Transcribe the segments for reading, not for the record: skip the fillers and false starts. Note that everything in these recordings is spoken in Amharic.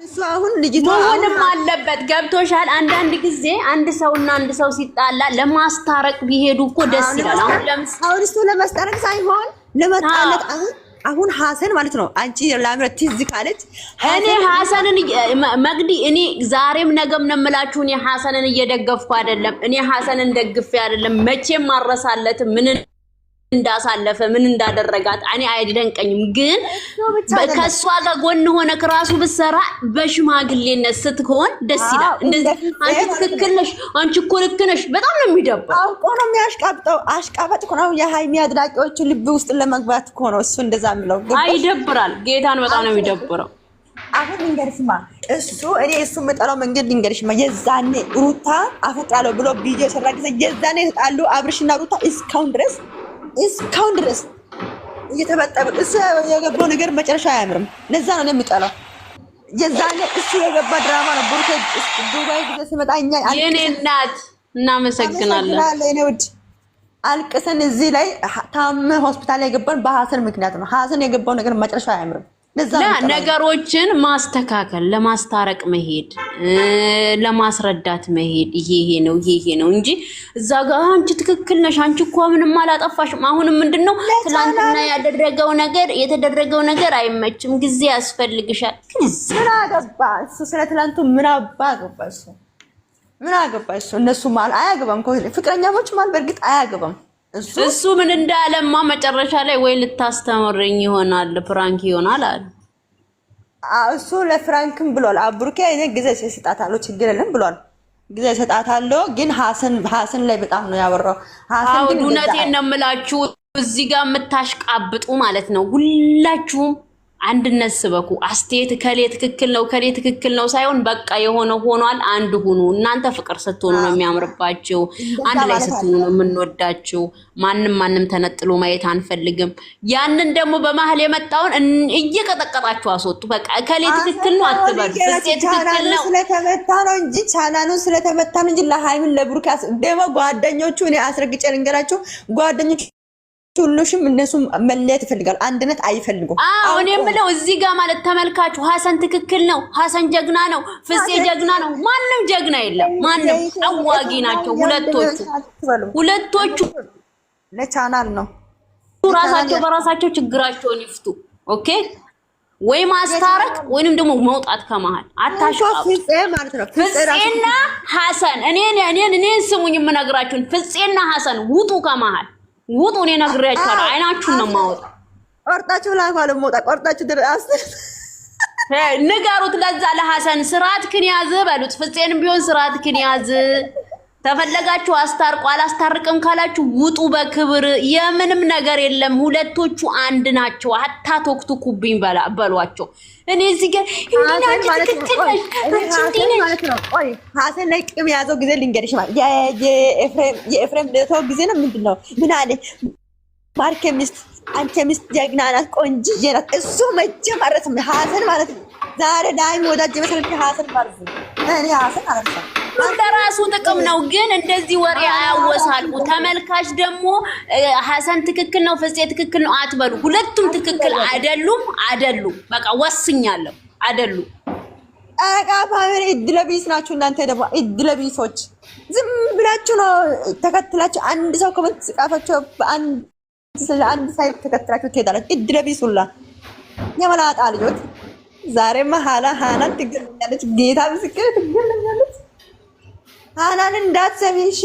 እሱ አሁን ልጅቷ መሆንም አለበት። ገብቶሻል? አንዳንድ ጊዜ አንድ ሰውና አንድ ሰው ሲጣላ ለማስታረቅ ቢሄዱ እኮ ደስ ይላል። አሁን እሱ ለማስታረቅ ሳይሆን ለመጣላት አሁን ሐሰን ማለት ነው። አንቺ ለአምረት ትዝ ካለች እኔ ሐሰንን መግዲ እኔ ዛሬም ነገም ነው የምላችሁ። እኔ ሐሰንን እየደገፍኩ አይደለም። እኔ ሐሰንን ደግፌ አይደለም። መቼም ማረሳለት ምን እንዳሳለፈ ምን እንዳደረጋት እኔ አይደንቀኝም። ግን ከሷ ጋር ጎን ሆነ ከራሱ ብሰራ በሽማግሌነት ስትሆን ደስ ይላል። እንደዚህ አንቺ ትክክል ነሽ፣ አንቺ እኮ ልክ ነሽ በጣም ነው የሚደብረው። አውቆ ነው የሚያሽቃብጠው። አሽቃባጭ እኮ ነው። የሃይሚ አድናቂዎች ልብ ውስጥ ለመግባት እኮ ነው እሱ እንደዛ የሚለው። አይደብራል። ጌታን በጣም ነው የሚደብረው። አሁን ልንገርሽማ እሱ እኔ እሱ የምጠላው መንገድ ልንገርሽማ። የዛኔ ሩታ አፈቅራለሁ ብሎ ቪዲዮ ሰራ ጊዜ የዛኔ ተጣሉ አብርሽና ሩታ እስካሁን ድረስ እየተበጠበ እሱ የገባው ነገር መጨረሻ አያምርም። ለዛ ነው የምጠላው። የዛኔ እሱ የገባ ድራማ ነው። ቡርኬ ዱባይ ጊዜ ሲመጣ እኛ የኔ እናት እናመሰግናለን። እኔ ውድ አልቅሰን እዚህ ላይ ታመ ሆስፒታል የገባን በሐሰን ምክንያት ነው። ሐሰን የገባው ነገር መጨረሻ አያምርም። ነገሮችን ማስተካከል ለማስታረቅ መሄድ ለማስረዳት መሄድ ይሄ ነው እንጂ እዛ ጋር አንቺ ትክክል ነሽ አንቺ እኮ ምንም አላጠፋሽም። አሁንም ምንድነው ትላንትና የተደረገው ነገር አይመችም። ጊዜ ያስፈልግሻል። ምን አገባ እሱ ስለ ትላንቱ ምን አገባ እሱ እነሱ ማለት አያገባም። ፍቅረኛሞች ማለት በእርግጥ አያገባም። እሱ ምን እንዳለማ መጨረሻ ላይ ወይ ልታስተምረኝ ይሆናል ፕራንክ ይሆናል አለ። እሱ ለፍራንክም ብሏል። አብሩኬ እኔ ጊዜ ሰጣታለሁ ችግር የለም ብሏል። ጊዜ ሰጣታለሁ ግን ሐሰን ላይ በጣም ነው ያወራው። ሐሰን ግን እውነቴን ነው የምላችሁ እዚህ ጋር የምታሽቃብጡ ማለት ነው ሁላችሁም አንድነት ስበኩ። አስተያየት ከሌ ትክክል ነው ሳይሆን በቃ የሆነ ሆኗል። አንድ ሁኑ። እናንተ ፍቅር ስትሆኑ ነው የሚያምርባችሁ። አንድ ላይ ስትሆኑ ነው የምንወዳችሁ። ማንም ተነጥሎ ማየት አንፈልግም። ያንን ደግሞ በመሀል የመጣውን እየቀጠቀጣችሁ አስወጡ። በቃ ከሌ ትክክል ነው አትበሉ። ትክክል ነው ስለተመታ ነው እንጂ ቻናሉን ስለተመታ ነው እንጂ ለሃይምን ለብሩካስ ደግሞ ጓደኞቹ እኔ አስረግጬ ልንገራችሁ ጓደኞቹ ሁሉሽም እነሱም መለየት ይፈልጋል። አንድነት አይፈልጉም። እኔ የምለው እዚህ ጋር ማለት ተመልካቹ ሐሰን ትክክል ነው፣ ሐሰን ጀግና ነው፣ ፍፄ ጀግና ነው። ማንም ጀግና የለም። ማንም አዋጊ ናቸው ሁለቶቹ ለቻናል ነው ራሳቸው በራሳቸው ችግራቸውን ይፍቱ። ኦኬ ወይ ማስታረቅ ወይንም ደግሞ መውጣት ከመሃል አታሽቃው። ፍፄና ሐሰን እኔን ስሙኝ የምነግራችሁን ፍፄና ሐሰን ውጡ ከመሃል ውጡ። እኔ ነግሬያችኋለሁ። አይናችሁን ነው የማወጣው። ቆርጣችሁ ላፋለ ሞጣ ቆርጣችሁ ድረስ ንገሩት። ለዛ ለሐሰን ስርዓትክን ያዝ በሉት። ፍፄንም ቢሆን ስርዓትክን ያዝ። ተፈለጋችሁ አስታርቁ። አላስታርቅም ካላችሁ ውጡ በክብር። የምንም ነገር የለም። ሁለቶቹ አንድ ናቸው። አታቶክቱኩብኝ በሏቸው። እኔ እዚህ ጋር እንዲናችሁ ትክክል ማለት ነው። ቆይ ሐሰን ላይ ቅም ያዘው ጊዜ ልንገርሽ ማለት የኤፍሬም ለተው ጊዜ ነው። ምንድነው ምን አለ ማርኬ ሚስት አንቺ ሚስት ጀግና ናት፣ ቆንጆ ናት። እሱ መጀመሪያ ሐሰን ማለት ነው። ዛሬ ዳይም ወዳጅ መሰለኝ ሐሰን ማለት ነው። እኔ ሐሰን አላልኩም ለራሱ ጥቅም ነው። ግን እንደዚህ ወሬ አያወሳሉ። ተመልካች ደግሞ ሐሰን ትክክል ነው ፍፄ ትክክል ነው አትበሉ። ሁለቱም ትክክል አይደሉም። በቃ ወስኛለሁ አይደሉም። ፋሚሊ እድለቢስ ናችሁ እናንተ። ደግሞ እድለቢሶች ዝም ብላችሁ ነው ተከትላችሁ አንድ ሰው ኮሜንት ጽፋችሁ አንድ ሳይት ተከትላችሁ ትሄዳላችሁ። እድለቢስ ሁላ የመላጣ ልጆች። ዛሬማ ሃናን ትገኛለች። ጌታ ምስክር ትገኛለች። ሃናን እንዳትሰሚ እሺ፣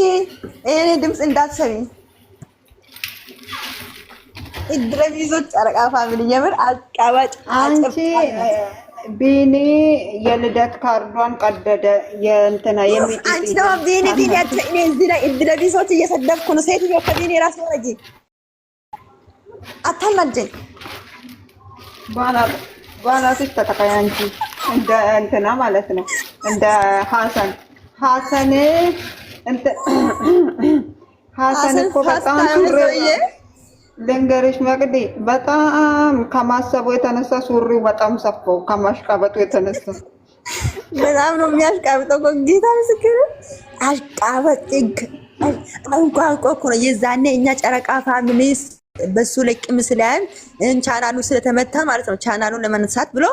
እኔ ድምጽ እንዳትሰሚ። እድለቢሶች ጨረቃ ፋሚሊ የምር አቃባጭ አንቺ ቢኒ የልደት ካርዷን ቀደደ የእንትና የሚጥጥ አንቺ ነው ቢኒ እኔ እዚህ ላይ እድለቢሶች እየሰደብኩ ነው። ሴትዮ ከቢኒ ራስ ወረጂ አታላጀኝ ባላስሽ ተተካይ አንቺ እንደ እንትና ማለት ነው እንደ ሐሰን እኮ በጣም ልንገርሽ መቅዲ በጣም ከማሰቡ የተነሳ ሱሪው በጣም ሰፋው። ከማሽቃበጡ የተነሳ በጣም ነው የሚያሽቃብጠው። ጌታ ምስክር አሽቃበጥ እንኳን እኮ ነው የዛኔ እኛ ጨረቃ ፋሚሊስ በሱ ላይ ምስላን ቻናሉ ስለተመታ ማለት ነው። ቻናሉን ለመነሳት ብሎ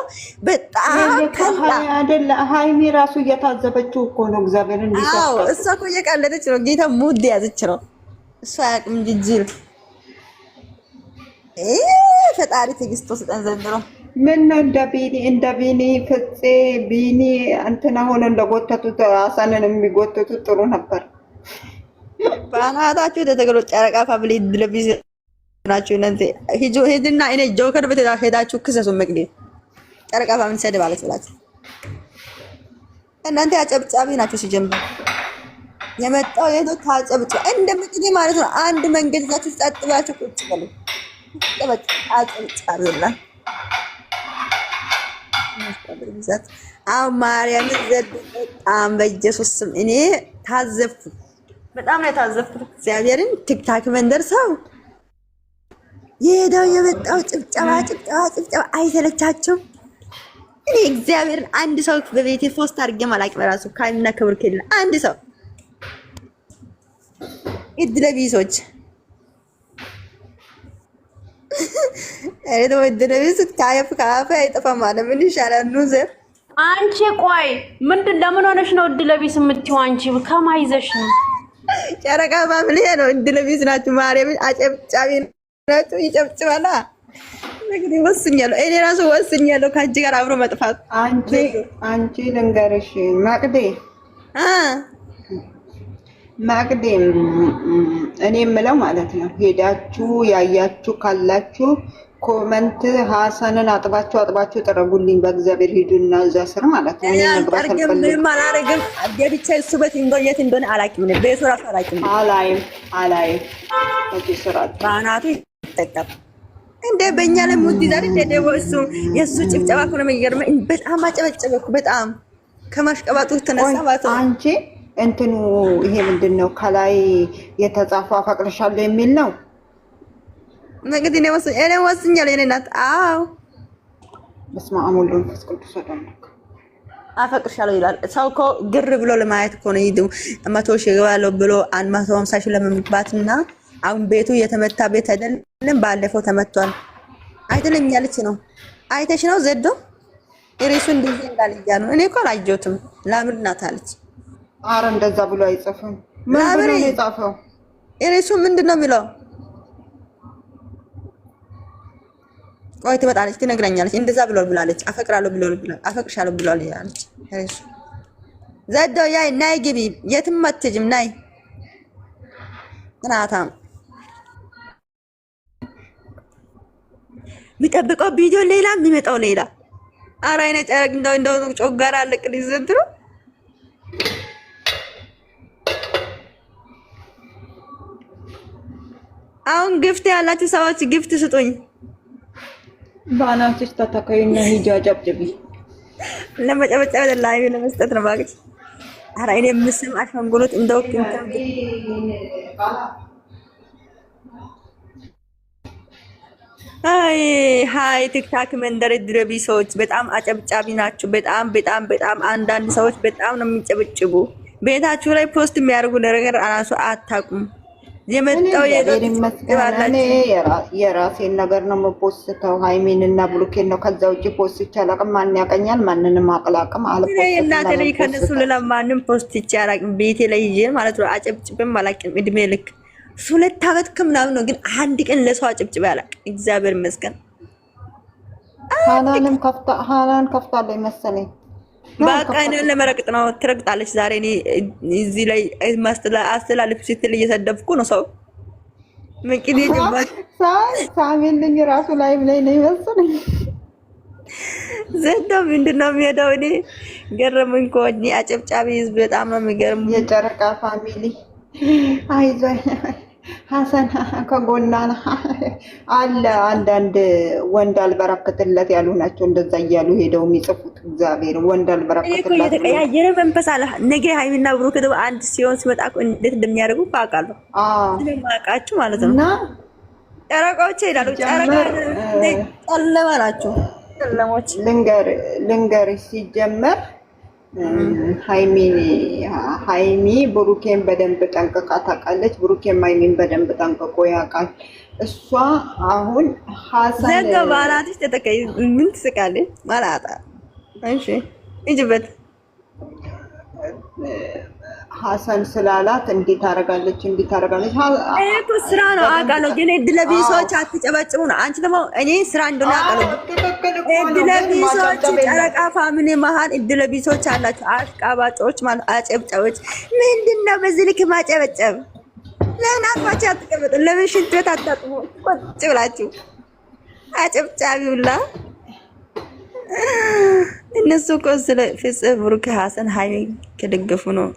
በጣም ከላ አይደለ ሃይሚ ራሱ እየታዘበችው እኮ ነው። እግዚአብሔር እንዲሰጣው አዎ እሷ እኮ እየቀለደች ነው። ጌታ ሙድ ያዘች ነው እሷ ያቅም ጅጅል ፈጣሪ ትዕግስት ወስጠን ዘንድሮ ምን ነው እንደ ቢኒ ፍፄ ቢኒ እንትና ሆነ እንደጎተቱት አሳንን የሚጎተቱት ጥሩ ነበር። ባናታችሁ ተተገሎ ጨረቃ ፋብሊ ድለቢዝ ናችሁ እናንተ ሂድና እኔ ጆከር በተዳ ሄዳችሁ ክሰሱ። መቅዲ ጨረቃ ፋብሊ ሰደ ማለት ብላችሁ እናንተ አጨብጫቢ ናችሁ። ሲጀምር የመጣው የዶ ታጨብጫ እንደምትዲ ማለት ነው። አንድ መንገድ ይዛችሁ ጸጥ ብላችሁ ቁጭ በሉ። አጨብጫቢ ነው። ማርያም ዘድ በጣም በኢየሱስ ስም እኔ ታዘብኩ። በጣም ነው የታዘብኩት። እግዚአብሔርን ቲክታክ መንደር ሰው የሄደው የመጣው ጭብጨባ አይሰለቻቸውም። እኔ እግዚአብሔርን አንድ ሰው በቤቴ ፖስት አድርጌ አላውቅም። ራሱ ካይና ክብር ከሌለ አንድ ሰው እድለቢሶች እድለቢስ ካፍ አይጠፋም አለ። ምን ይሻላል? ኑዘር አንቺ ቆይ ምንድን ለምን ሆነሽ ነው እድለቢስ የምትይው? አንቺ ከማይዘሽ ነው ጨረቃ ፋሚሊ ነው። እድለቢስ ናችሁ። ማርያም አጨብጫቢ ናችሁ። ይጨብጭባላ። እንግዲህ ወስኛለሁ። እኔ ራሱ ወስኛለሁ ከአንቺ ጋር አብሮ መጥፋት። አንቺ ልንገርሽ ማቅዴ እኔ የምለው ማለት ነው ሄዳችሁ ያያችሁ ካላችሁ ኮመንት ሀሰንን አጥባችሁ ጥረጉልኝ። በእግዚአብሔር ሂዱና እዛ ስር ማለት ነው። እኔ መግባት አልፈልግም። ማላረግም አዲያብቻ እሱ በት እንደየት እንደሆነ አላውቅም። ቤቱ ራሱ አላውቅም። አላይም በስራት ባናቱ ይተከብ እንደ በእኛ ላይ ሙድ ይዛል። እንደው እሱ የሱ ጭብጨባ እኮ ነው የሚገርመኝ። በጣም አጨበጨበኩ። በጣም ከማሽቀባጡ ተነሳ ማለት ነው። አንቺ እንትኑ ይሄ ምንድነው ከላይ የተጻፈው አፈቅርሻለሁ የሚል ነው። እንግዲህ እኔ ወስኛለሁ። የኔ እናት አዎ በስመ አብ ወወልድ ወመንፈስ ቅዱስ ወደምክ አፈቅርሻለሁ ይላል። ሰው እኮ ግር ብሎ ለማየት እኮ ነው። ይዱ 100 ሺህ ገባለሁ ብሎ 150 ሺህ ለመግባትና አሁን ቤቱ የተመታ ቤት አይደለም። ባለፈው ተመቷል አይደለም ያለች ነው። አይተሽ ነው ዘዶ እሬሱ እንደዚህ እንዳልያ ነው። እኔ እኮ አላየሁትም። ላምር ናት አለች። አረ እንደዛ ብሎ አይጽፍም። ምን ብሎ ነው የጻፈው? እሬሱ ምንድነው የሚለው? ቆይ ትመጣለች፣ ትነግረኛለች። እንደዛ ብሎ ብላለች። አፈቅራለሁ ብሎ ብላለች። አፈቅርሻለሁ ብሎ አለች። እሬሱ ዘዶ ያይ ናይ ግቢ የትም አትጅም ናይ እናታም የሚጠብቀው ቪዲዮ ሌላ የሚመጣው ሌላ። ኧረ አይነ ጨረቅ እንደው ጮጋራ አለቅልኝ ዘንድሮ። አሁን ግፍት ያላችሁ ሰዎች ግፍት ስጡኝ። ባናትሽ ተተከይና ሂጂ አጨብጭቢ። ለመጨበጨብ ላይ ለመስጠት ነው ባክሽ። ኧረ እኔ ምስም አሻንጉሊት እንደው ሃይ ቲክታክ መንደር ድረቢ ሰዎች በጣም አጨብጫቢ ናችሁ። በጣም አንዳንድ ሰዎች በጣም ነው የሚጨብጭቡ። ቤታችሁ ላይ ፖስት የሚያደርጉ ነገር አራሱ አታውቁም። የመጣው የራሴን ነገር ነው የምፖስተው። ሃይሚንና ብሩኬን ነው። ከዛ ውጭ ፖስት ይቻላል። ማን ያቀኛል? ማንንም አቅላቅም አልፖስተም። እናቴ ላይ ከነሱ ለማንም ፖስት ይቻላል። ቤቴ ላይ ይዤ ማለት ነው አጨብጭብም አላውቅም። እድሜ ልክ 2 ዓመት ከምናምን ነው። ግን አንድ ቀን ለሰው አጨብጭቤ አላውቅም። እግዚአብሔር ይመስገን። ሃናን ከፍታለች መሰለኝ። በቃ እኔን ለመረቅጥ ነው። ትረግጣለች ዛሬ። እኔ እዚህ ላይ አስተላልፍ ስትል እየሰደብኩ ነው ሰው ምንቅዴ ጀባች ሳሚልኝ ራሱ ላይ ነው ይመስለኝ። ዘንዶ ምንድነው የሚሄደው? እኔ ገረመኝ እኮ እኔ አጨብጫቢ ህዝብ በጣም ነው የሚገርም። የጨረቃ ፋሚሊ አይዞህ ሀሰን ከጎና አለ። አንዳንድ ወንድ አልበረከትለት ያሉ ናቸው እንደዛ እያሉ ሄደው የሚጽፉት። እግዚአብሔር ወንድ አልበረከትለት የተቀያየረ መንፈስ አለ። ነገ ሃይሚና ብሩክ ደግሞ አንድ ሲሆን ሲመጣ እንዴት እንደሚያደርጉ አውቃለሁ። ስለማውቃችሁ ማለት ነው። እና ጨረቃዎች ይላሉ። ጨረቃ ጨለማ ናቸው። ጨለሞች ልንገር ሲጀመር ሃይሚ ብሩኬን በደንብ ጠንቅቃ ታውቃለች። ብሩኬን ሃይሚን በደንብ ጠንቅቆ ያውቃል። እሷ አሁን ሀሰን ዘገባናትሽ ተተከይ ምን ትስቃለች? ማላጣ እሺ ይጅበት ሀሰን ስላላት እንዴት ታደርጋለች? እኮ ስራ ነው አውቃለሁ። ግን እድለቢሶች አትጨበጭቡ ነው። አንቺ ደግሞ እኔ ስራ እንደሆነ አውቃለሁ። እድለቢሶች ጨረቃ ፋሚሊ መሀል እድለቢሶች አላችሁ፣ አሽቃባጮች ማለት አጨብጫዎች። ምንድነው በዚህ ልክ ማጨበጨብ? ለምን አጥፋችሁ አትቀበጡ? ለምን ሽንት ቤት አታጥቡ? ቁጭ ብላችሁ አጨብጫቢ ሁላ እነሱ እኮ ስለ ፍጽ ብሩክ ሀሰን ሃይሚ ከደገፉ ነው።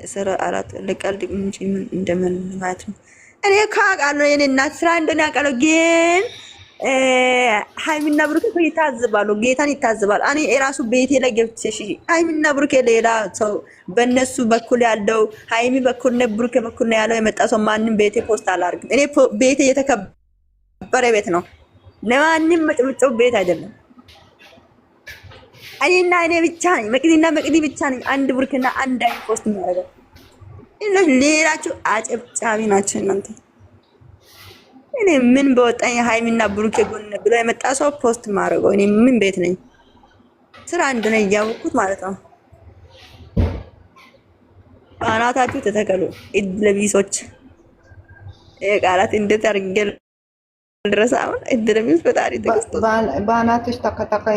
ስራ አራት ለቀልድ እንጂ ምን እንደምን ማለት ነው። እኔ ካቃሉ የኔ እናት ስራ እንደሆነ ያውቃሉ። ግን ሃይሚና ብሩክ እኮ ይታዘባሉ፣ ጌታን ይታዘባሉ። እኔ የራሱ ቤቴ ላይ ገብቼሽ ሃይሚና ብሩክ ሌላ ሰው በእነሱ በኩል ያለው ሃይሚ በኩል ነው ብሩክ በኩል ነው ያለው የመጣ ሰው ማንንም ቤቴ ፖስት አላደርግም። እኔ ቤቴ የተከበረ ቤት ነው፣ ለማንም መጭብጨው ቤት አይደለም። እኔና እኔ ብቻ ነኝ፣ መቅዲና መቅዲ ብቻ ነኝ። አንድ ብሩክና አንድ አይ ፖስት የሚያደርገው ሌላችሁ አጨብጫቢ ናቸው እናንተ። እኔ ምን በወጣኝ ሃይሚና ብሩክ ጎን ብሎ የመጣ ሰው ፖስት ማድረገው እኔ ምን ቤት ነኝ? ስራ እንደነ እያወቅሁት ማለት ነው። ባናታችሁ ተተከሉ እድለቢሶች። ቃላት እንዴት አድርጌ ድረስ አሁን እድለቢስ በጣሪ ተከስቶ ባናትሽ ተከታካይ